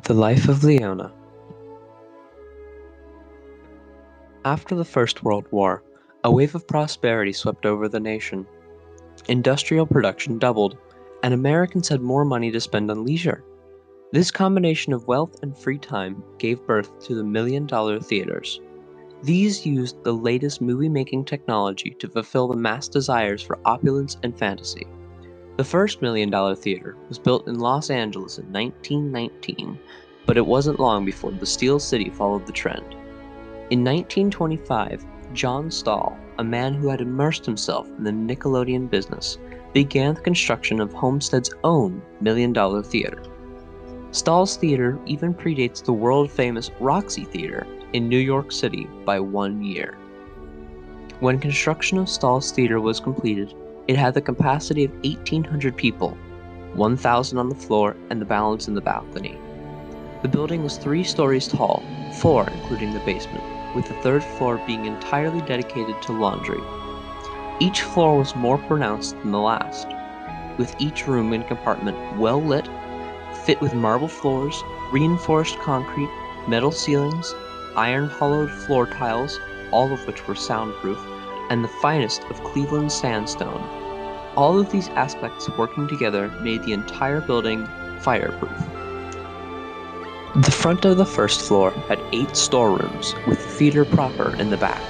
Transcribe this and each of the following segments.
The life of Leona. After the First World War, a wave of prosperity swept over the nation. Industrial production doubled, and Americans had more money to spend on leisure. This combination of wealth and free time gave birth to the million-dollar theaters. These used the latest movie-making technology to fulfill the mass desires for opulence and fantasy. The first million-dollar theater was built in Los Angeles in 1919, but it wasn't long before the Steel City followed the trend. In 1925, John Stahl, a man who had immersed himself in the Nickelodeon business, began the construction of Homestead's own million-dollar theater. Stahl's theater even predates the world-famous Roxy Theater in New York City by 1 year. When construction of Stahl's theater was completed, it had the capacity of 1,800 people, 1,000 on the floor and the balance in the balcony. The building was 3 stories tall, 4 including the basement, with the 3rd floor being entirely dedicated to laundry. Each floor was more pronounced than the last, with each room and compartment well lit, fit with marble floors, reinforced concrete, metal ceilings, iron-hollowed floor tiles, all of which were soundproof, and the finest of Cleveland sandstone. All of these aspects working together made the entire building fireproof. The front of the first floor had 8 storerooms, with the theater proper in the back.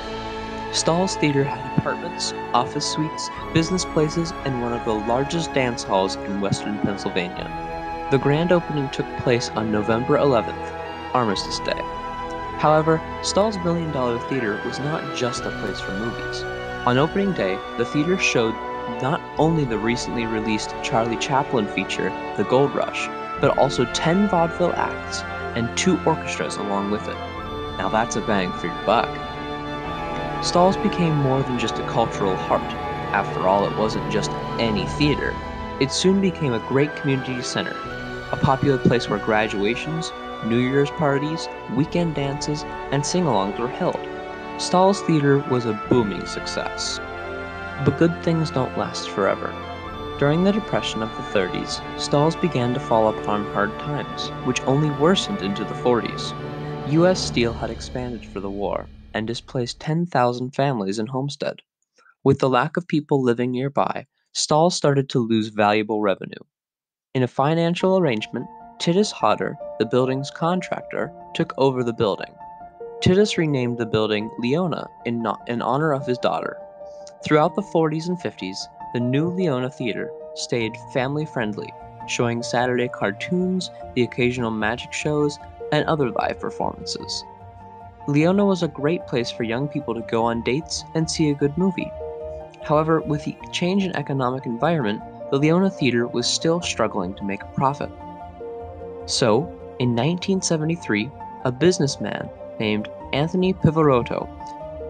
Stahl's theater had apartments, office suites, business places, and one of the largest dance halls in western Pennsylvania. The grand opening took place on November 11th, Armistice Day. However, Stahl's million-dollar theater was not just a place for movies. On opening day, the theater showed not only the recently released Charlie Chaplin feature, The Gold Rush, but also 10 vaudeville acts and 2 orchestras along with it. Now that's a bang for your buck. Stahl's became more than just a cultural heart. After all, it wasn't just any theater. It soon became a great community center, a popular place where graduations, New Year's parties, weekend dances, and sing-alongs were held. Stahl's theater was a booming success. But good things don't last forever. During the Depression of the 30s, Stahl's began to fall upon hard times, which only worsened into the 40s. U.S. Steel had expanded for the war and displaced 10,000 families in Homestead. With the lack of people living nearby, Stahl started to lose valuable revenue. In a financial arrangement, Titus Hodder, the building's contractor, took over the building. Titus renamed the building Leona in honor of his daughter. Throughout the 40s and 50s, the new Leona Theater stayed family-friendly, showing Saturday cartoons, the occasional magic shows, and other live performances. Leona was a great place for young people to go on dates and see a good movie. However, with the change in economic environment, the Leona Theater was still struggling to make a profit. So, in 1973, a businessman named Anthony Pivarotto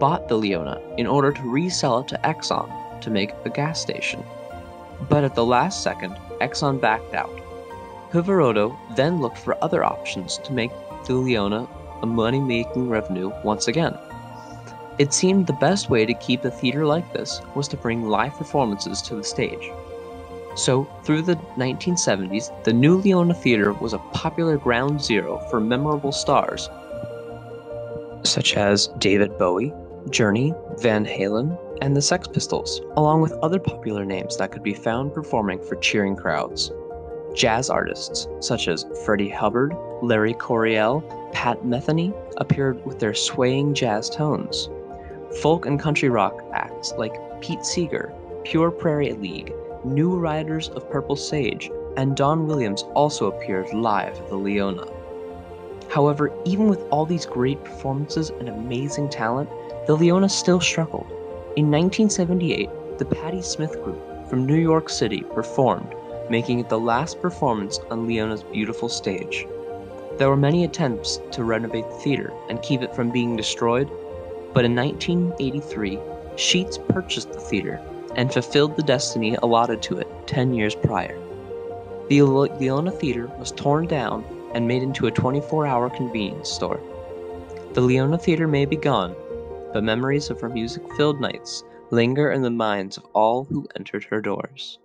bought the Leona in order to resell it to Exxon to make a gas station. But at the last second, Exxon backed out. Pivarotto then looked for other options to make the Leona a money-making revenue once again. It seemed the best way to keep a theater like this was to bring live performances to the stage. So, through the 1970s, the new Leona Theater was a popular ground zero for memorable stars, such as David Bowie, Journey, Van Halen, and the Sex Pistols, along with other popular names that could be found performing for cheering crowds. Jazz artists, such as Freddie Hubbard, Larry Coryell, Pat Metheny, appeared with their swaying jazz tones. Folk and country rock acts like Pete Seeger, Pure Prairie League, New Riders of Purple Sage, and Don Williams also appeared live at the Leona. However, even with all these great performances and amazing talent, the Leona still struggled. In 1978, the Patti Smith Group from New York City performed, making it the last performance on Leona's beautiful stage. There were many attempts to renovate the theater and keep it from being destroyed, but in 1983, Sheets purchased the theater and fulfilled the destiny allotted to it 10 years prior. The Leona Theater was torn down and made into a 24-hour convenience store. The Leona Theater may be gone, but memories of her music-filled nights linger in the minds of all who entered her doors.